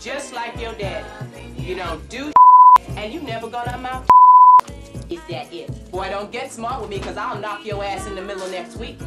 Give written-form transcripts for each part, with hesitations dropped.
just like your dad. You don't do and you never gonna amount. Is that it? Boy, don't get smart with me, because I'll knock your ass in the middle of next week.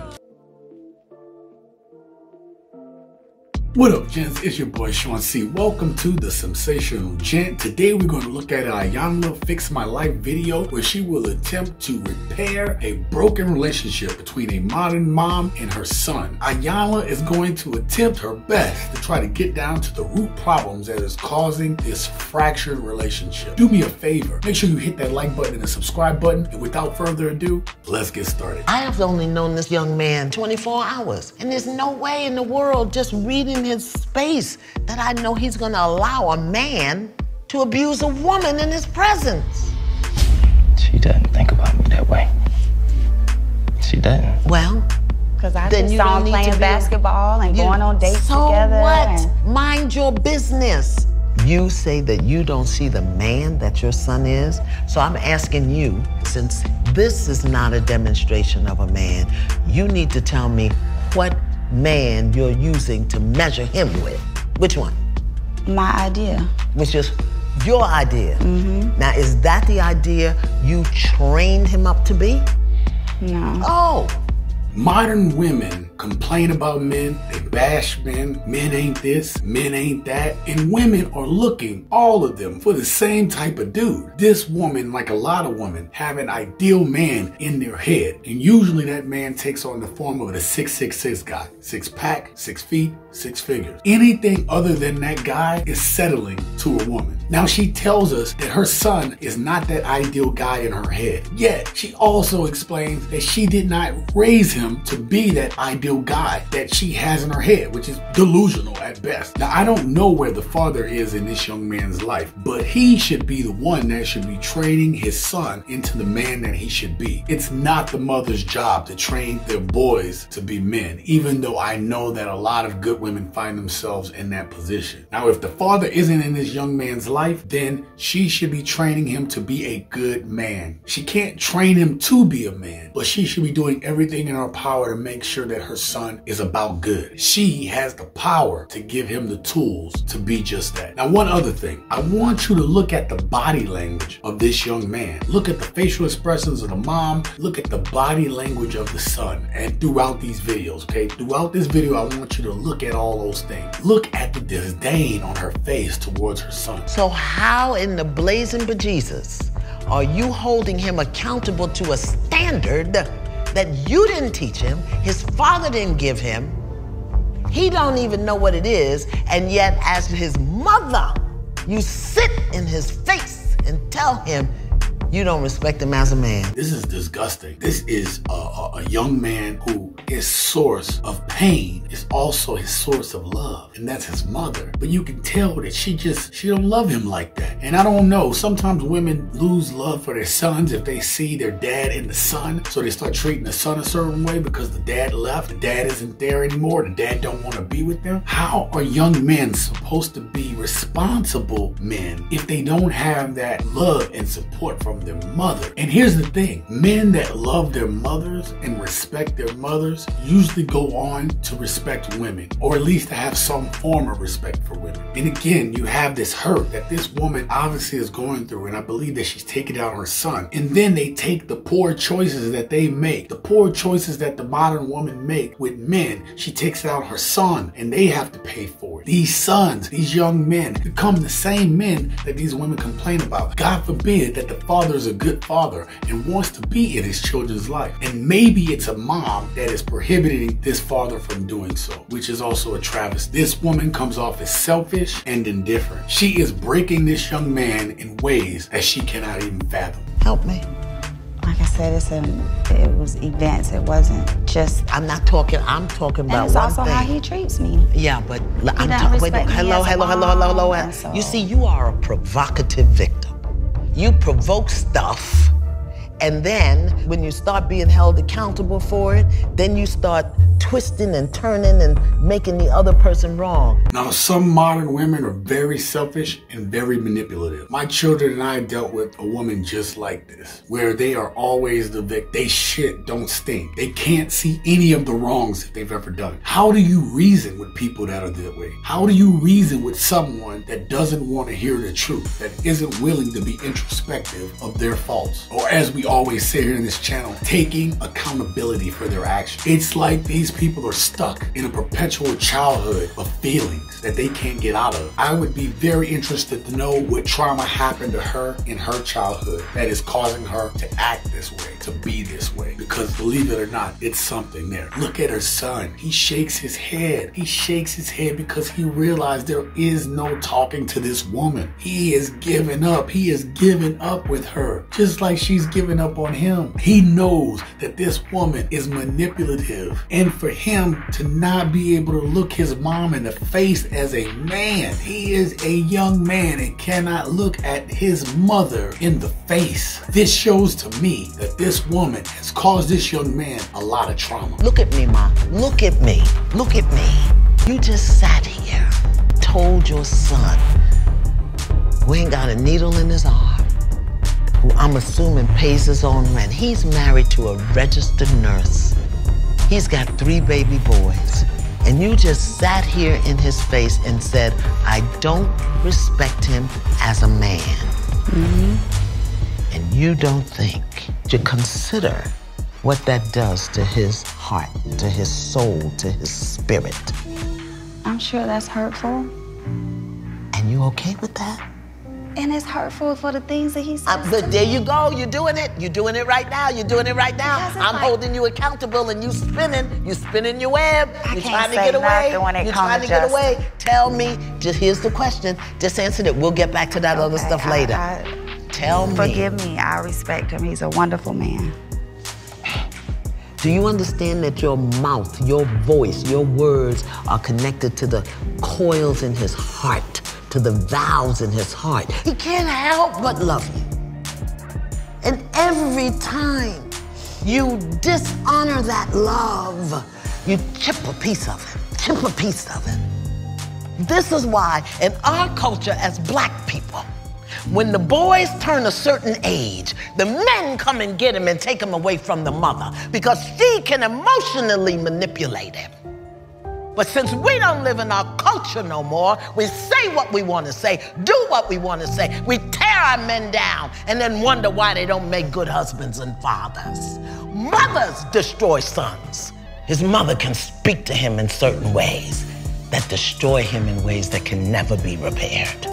What up, gents? It's your boy Sean C. Welcome to the Simsational Gent. Today we're going to look at Iyanla Fix My Life video, where she will attempt to repair a broken relationship between a modern mom and her son. Iyanla is going to attempt her best to try to get down to the root problems that is causing this fractured relationship. Do me a favor, make sure you hit that like button and the subscribe button, and without further ado, let's get started. I have only known this young man 24 hours, and there's no way in the world, just reading his space, that I know he's gonna allow a man to abuse a woman in his presence. She doesn't think about me that way. She doesn't. Well, because I then just you saw don't him need to playing basketball and going on dates so together. What? Mind your business. You say that you don't see the man that your son is, so I'm asking you, since this is not a demonstration of a man, you need to tell me what man you're using to measure him with. Which one? My idea. Which is your idea. Mm-hmm. Now, is that the idea you trained him up to be? No. Oh. Modern women complain about men, they bash men ain't this, men ain't that, and women are looking, all of them, for the same type of dude. This woman, like a lot of women, have an ideal man in their head, and usually that man takes on the form of a 6'6" guy. 6-pack, 6 feet, 6 figures. Anything other than that guy is settling to a woman. Now, she tells us that her son is not that ideal guy in her head, yet she also explains that she did not raise him to be that ideal guy that she has in her head, which is delusional at best. Now, I don't know where the father is in this young man's life, but he should be the one that should be training his son into the man that he should be. It's not the mother's job to train their boys to be men, even though I know that a lot of good women find themselves in that position. Now, if the father isn't in this young man's life, then she should be training him to be a good man. She can't train him to be a man, but she should be doing everything in her power to make sure that her son is about good. She has the power to give him the tools to be just that. Now, one other thing, I want you to look at the body language of this young man. Look at the facial expressions of the mom, look at the body language of the son, and throughout these videos, okay? Throughout this video, I want you to look at all those things. Look at the disdain on her face towards her son. So how in the blazing bejesus are you holding him accountable to a standard that you didn't teach him, his father didn't give him, he don't even know what it is, and yet as his mother, you sit in his face and tell him you don't respect him as a man? This is disgusting. This is a young man who his source of pain is also his source of love, and that's his mother. But you can tell that she don't love him like that. And I don't know, sometimes women lose love for their sons if they see their dad in the son, so they start treating the son a certain way because the dad left, the dad isn't there anymore, the dad don't want to be with them. How are young men supposed to be responsible men if they don't have that love and support from their mother? And here's the thing, men that love their mothers and respect their mothers usually go on to respect women, or at least to have some form of respect for women. And again, you have this hurt that this woman obviously is going through, and I believe that she's taking out her son. And then they take the poor choices that they make, the poor choices that the modern woman make with men. She takes out her son, and they have to pay for it. These sons, these young men, become the same men that these women complain about. God forbid that the father is a good father and wants to be in his children's life. And maybe it's a mom that is prohibiting this father from doing so, which is also a travesty. This woman comes off as selfish and indifferent. She is breaking this young man in ways that she cannot even fathom. Help me. Like I said, it was events. It wasn't just. I'm talking about and it's one also thing. how he treats me. Yeah, but I'm doesn't talking. respect me Hello. and so- You see, you are a provocative victim. You provoke stuff, and then when you start being held accountable for it, then you start twisting and turning and making the other person wrong. Now, some modern women are very selfish and very manipulative. My children and I dealt with a woman just like this, where they are always the victim. They shit don't stink. They can't see any of the wrongs that they've ever done. How do you reason with people that are that way? How do you reason with someone that doesn't want to hear the truth, that isn't willing to be introspective of their faults? Or as we always say here in this channel, taking accountability for their actions. It's like these people are stuck in a perpetual childhood of feelings that they can't get out of. I would be very interested to know what trauma happened to her in her childhood that is causing her to act this way, to be this way. Because believe it or not, it's something there. Look at her son. He shakes his head. He shakes his head because he realized there is no talking to this woman. He is giving up. He is giving up with her, just like she's giving up on him. He knows that this woman is manipulative, and for him to not be able to look his mom in the face as a man, he is a young man and cannot look at his mother in the face. This shows to me that this woman has caused this young man a lot of trauma. Look at me, Ma. Look at me. Look at me. You just sat here, told your son, who ain't got a needle in his arm, who I'm assuming pays his own rent. He's married to a registered nurse. He's got 3 baby boys. And you just sat here in his face and said, I don't respect him as a man. Mm-hmm. And you don't think to consider what that does to his heart, to his soul, to his spirit. I'm sure that's hurtful. And you okay with that? And it's hurtful for the things that he says. But there you go. You're doing it. You're doing it right now. You're doing it right now. I'm holding you accountable, and you spinning your web. You're trying to get away. You're trying to get away. Tell me. Just here's the question. Just answer it. We'll get back to that other stuff later. Tell me. Forgive me. I respect him. He's a wonderful man. Do you understand that your mouth, your voice, your words are connected to the coils in his heart, to the valves in his heart? He can't help but love you. And every time you dishonor that love, you chip a piece of it, chip a piece of it. This is why in our culture as Black people, when the boys turn a certain age, the men come and get him and take him away from the mother because she can emotionally manipulate him. But since we don't live in our culture no more, we say what we want to say, do what we want to say. We tear our men down and then wonder why they don't make good husbands and fathers. Mothers destroy sons. His mother can speak to him in certain ways that destroy him in ways that can never be repaired.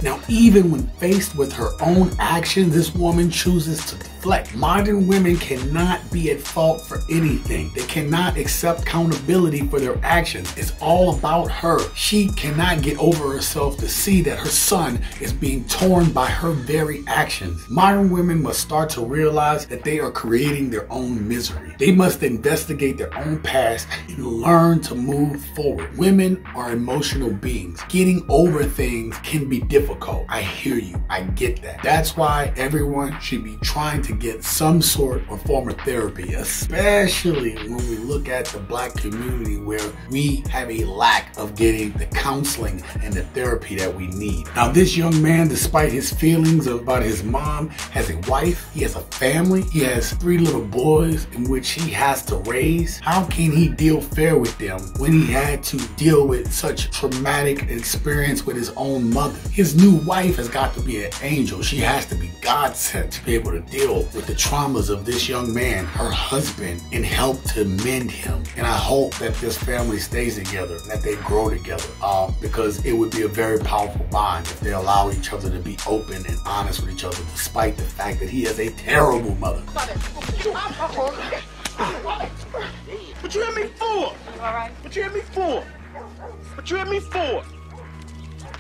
Now, even when faced with her own actions, this woman chooses to deflect. Modern women cannot be at fault for anything. They cannot accept accountability for their actions. It's all about her. She cannot get over herself to see that her son is being torn by her very actions. Modern women must start to realize that they are creating their own misery. They must investigate their own past and learn to move forward. Women are emotional beings. Getting over things can be difficult. I hear you. I get that. That's why everyone should be trying to get some sort or form of therapy, especially when we look at the Black community where we have a lack of getting the counseling and the therapy that we need. Now, this young man, despite his feelings about his mom, has a wife, he has a family, he has 3 little boys in which he has to raise. How can he deal fair with them when he had to deal with such traumatic experience with his own mother? His new wife has got to be an angel. She has to be God sent to be able to deal with the traumas of this young man, her husband, and help to mend him. And I hope that this family stays together and that they grow together because it would be a very powerful bond if they allow each other to be open and honest with each other despite the fact that he has a terrible mother. What you hit me for? All right. What you hit me for? What you hit me for?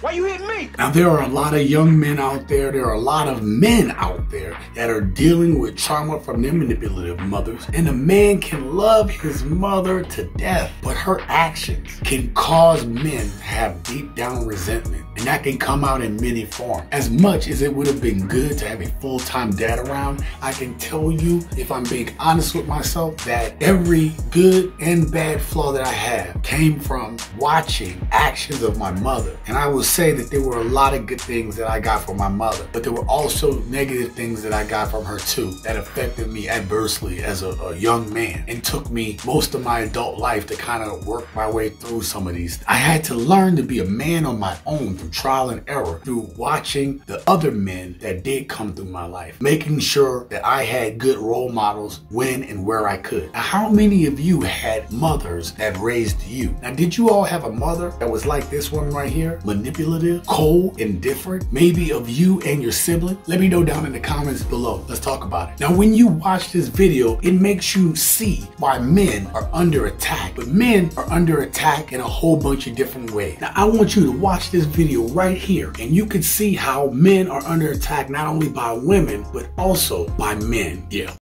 Why you hitting me? Now, there are a lot of young men out there, there are a lot of men out there that are dealing with trauma from their manipulative mothers. And a man can love his mother to death, but her actions can cause men to have deep down resentment. And that can come out in many forms. As much as it would have been good to have a full-time dad around, I can tell you, if I'm being honest with myself, that every good and bad flaw that I have came from watching actions of my mother. And I will say that there were a lot of good things that I got from my mother, but there were also negative things that I got from her too that affected me adversely as a young man and took me most of my adult life to kind of work my way through some of these. I had to learn to be a man on my own through trial and error, through watching the other men that did come through my life, making sure that I had good role models when and where I could. Now, how many of you had mothers that raised you? Now, did you all have a mother that was like this one right here? Manipulative, cold, indifferent, maybe of you and your sibling? Let me know down in the comments below. Let's talk about it. Now, when you watch this video, it makes you see why men are under attack, but men are under attack in a whole bunch of different ways. Now, I want you to watch this video right here, and you can see how men are under attack not only by women, but also by men. Yeah.